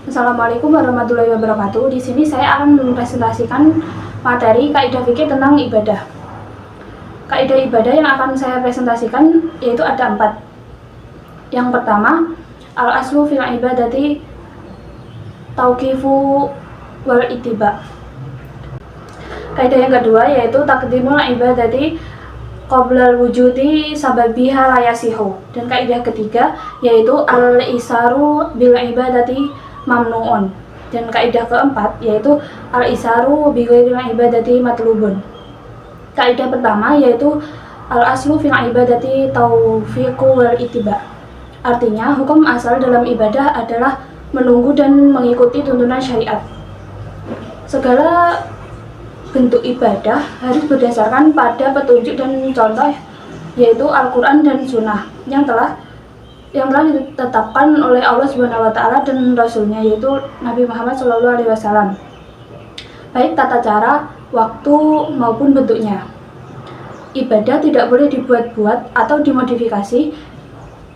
Assalamualaikum warahmatullahi wabarakatuh. Di sini saya akan mempresentasikan materi kaidah fikih tentang ibadah. Kaidah ibadah yang akan saya presentasikan yaitu ada 4. Yang pertama, al-aslu fil ibadati tauqifu wal ittiba. Kaidah yang kedua yaitu taqdimul ibadati qoblal wujudi sababiha layasihu. Dan kaidah ketiga yaitu al-isaru bil ibadati mamnuun. Dan kaidah keempat yaitu al-isaru bi ghairil ibadati matlubun. Kaidah pertama yaitu al-aslu fil ibadati taufiqu wal ittiba. Artinya hukum asal dalam ibadah adalah menunggu dan mengikuti tuntunan syariat. Segala bentuk ibadah harus berdasarkan pada petunjuk dan contoh yaitu Al-Quran dan Sunnah yang telah ditetapkan oleh Allah Subhanahu wa Ta'ala dan Rasulnya yaitu Nabi Muhammad SAW, baik tata cara, waktu maupun bentuknya. Ibadah tidak boleh dibuat-buat atau dimodifikasi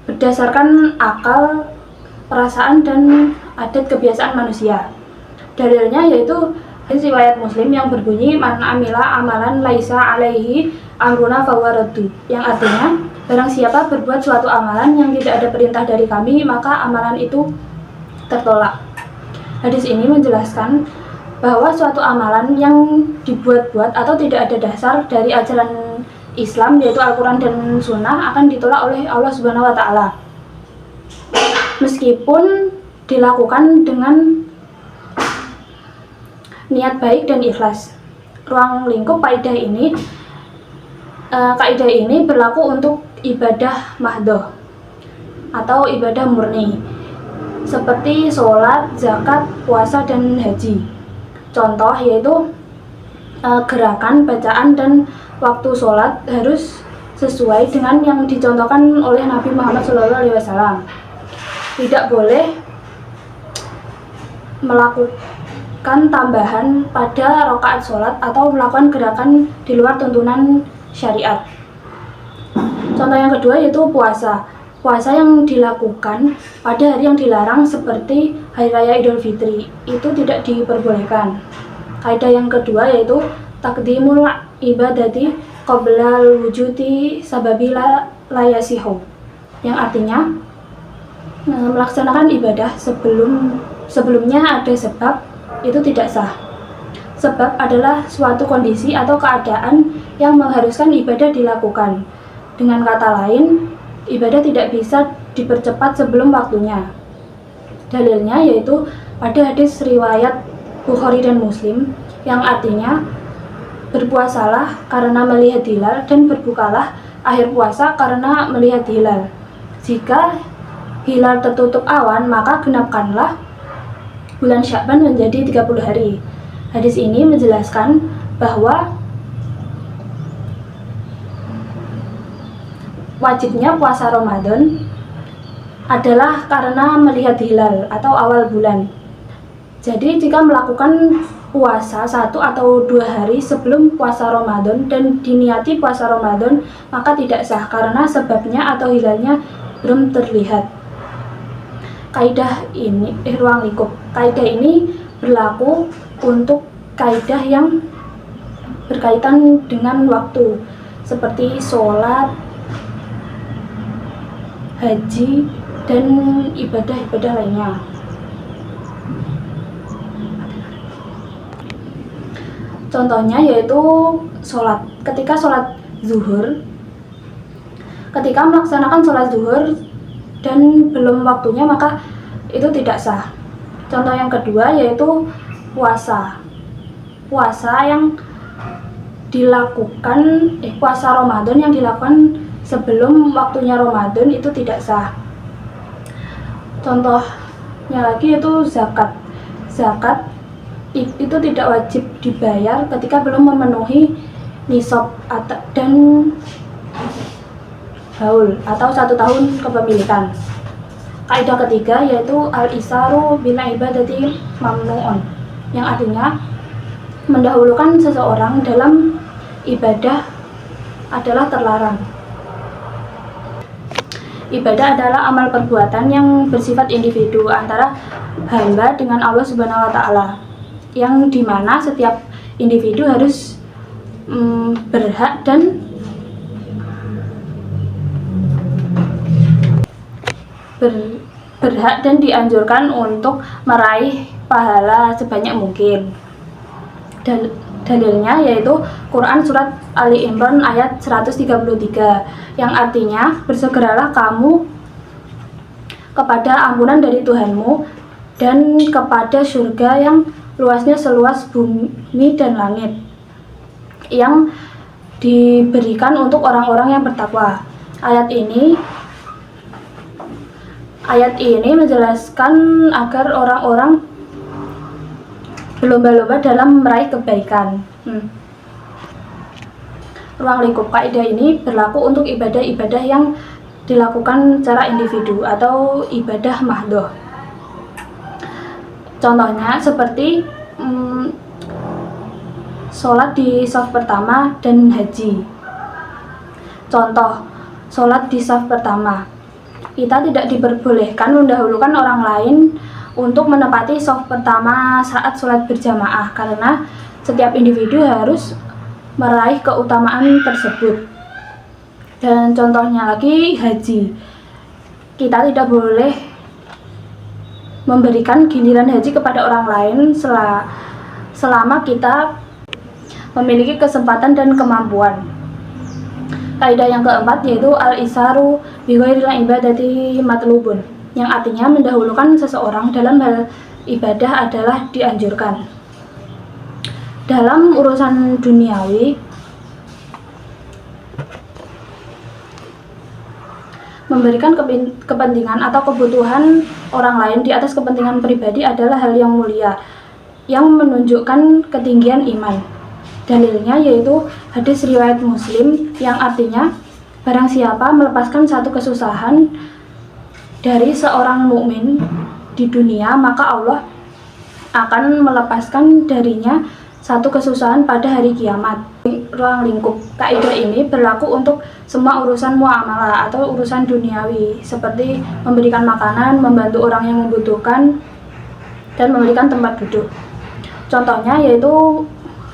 berdasarkan akal, perasaan dan adat kebiasaan manusia. Dalilnya yaitu riwayat Muslim yang berbunyi man amila amalan laisa alaihi amruna fahuwa raddu, yang artinya barang siapa berbuat suatu amalan yang tidak ada perintah dari kami, maka amalan itu tertolak. Hadis ini menjelaskan bahwa suatu amalan yang dibuat-buat atau tidak ada dasar dari ajaran Islam yaitu Al-Quran dan Sunnah akan ditolak oleh Allah Subhanahu wa Ta'ala, meskipun dilakukan dengan niat baik dan ikhlas. Ruang lingkup kaidah ini berlaku untuk ibadah mahdoh atau ibadah murni seperti sholat, zakat, puasa, dan haji. Contoh yaitu gerakan, bacaan, dan waktu sholat harus sesuai dengan yang dicontohkan oleh Nabi Muhammad SAW. Tidak boleh melakukan tambahan pada rakaat sholat atau melakukan gerakan di luar tuntunan syariat. Contoh yang kedua yaitu puasa. Puasa yang dilakukan pada hari yang dilarang seperti Hari Raya Idul Fitri itu tidak diperbolehkan. Kaidah yang kedua yaitu taqdimul ibadati qoblal wujudi sababila layasihu, yang artinya melaksanakan ibadah sebelumnya ada sebab itu tidak sah. Sebab adalah suatu kondisi atau keadaan yang mengharuskan ibadah dilakukan. Dengan kata lain, ibadah tidak bisa dipercepat sebelum waktunya. Dalilnya yaitu pada hadis riwayat Bukhari dan Muslim yang artinya berpuasalah karena melihat hilal dan berbukalah akhir puasa karena melihat hilal. Jika hilal tertutup awan, maka genapkanlah bulan Sya'ban menjadi 30 hari. Hadis ini menjelaskan bahwa wajibnya puasa Ramadan adalah karena melihat hilal atau awal bulan. Jadi jika melakukan puasa 1 atau 2 hari sebelum puasa Ramadan dan diniati puasa Ramadan, maka tidak sah karena sebabnya atau hilalnya belum terlihat. Kaidah ini ruang lingkup. Kaidah ini berlaku untuk kaidah yang berkaitan dengan waktu seperti sholat, haji, dan ibadah-ibadah lainnya. Contohnya yaitu sholat. Ketika melaksanakan sholat zuhur dan belum waktunya, maka itu tidak sah. Contoh yang kedua yaitu puasa. Puasa Ramadan yang dilakukan sebelum waktunya Ramadan itu tidak sah. Contohnya lagi yaitu zakat. Zakat itu tidak wajib dibayar ketika belum memenuhi nisab dan haul atau 1 tahun kepemilikan. Kaidah ketiga yaitu al-isaru bil ibadati mamnuun, yang artinya mendahulukan seseorang dalam ibadah adalah terlarang. Ibadah adalah amal perbuatan yang bersifat individu antara hamba dengan Allah Subhanahu wa Ta'ala, yang dimana setiap individu harus berhak dan dianjurkan untuk meraih pahala sebanyak mungkin. Dalilnya yaitu Quran surat Ali Imran ayat 133 yang artinya, bersegeralah kamu kepada ampunan dari Tuhanmu dan kepada surga yang luasnya seluas bumi dan langit, yang diberikan untuk orang-orang yang bertakwa. Ayat ini menjelaskan agar orang-orang berlomba-lomba dalam meraih kebaikan. Ruang lingkup kaidah ini berlaku untuk ibadah-ibadah yang dilakukan secara individu atau ibadah mahdhoh. Contohnya seperti sholat di shaf pertama dan haji. Contoh, sholat di shaf pertama. Kita tidak diperbolehkan mendahulukan orang lain untuk menempati shaf pertama saat sholat berjamaah, karena setiap individu harus meraih keutamaan tersebut. Dan contohnya lagi haji, kita tidak boleh memberikan giliran haji kepada orang lain selama kita memiliki kesempatan dan kemampuan. Kaidah yang keempat yaitu al-isaru bi ghairil ibadati matlubun, yang artinya mendahulukan seseorang dalam hal ibadah adalah dianjurkan. Dalam urusan duniawi, memberikan kepentingan atau kebutuhan orang lain di atas kepentingan pribadi adalah hal yang mulia, yang menunjukkan ketinggian iman. Dalilnya yaitu hadis riwayat Muslim yang artinya, barang siapa melepaskan satu kesusahan dari seorang mukmin di dunia, maka Allah akan melepaskan darinya satu kesusahan pada hari kiamat. Ruang lingkup kaidah ini berlaku untuk semua urusan muamalah atau urusan duniawi, seperti memberikan makanan, membantu orang yang membutuhkan, dan memberikan tempat duduk. Contohnya yaitu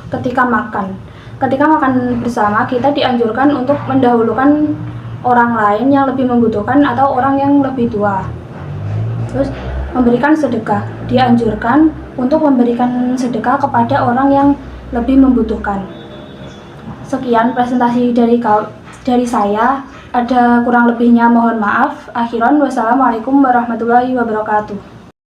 ketika makan bersama, kita dianjurkan untuk mendahulukan orang lain yang lebih membutuhkan atau orang yang lebih tua. Terus memberikan sedekah, dianjurkan untuk memberikan sedekah kepada orang yang lebih membutuhkan. Sekian presentasi dari saya, ada kurang lebihnya mohon maaf. Akhiran, wassalamualaikum warahmatullahi wabarakatuh.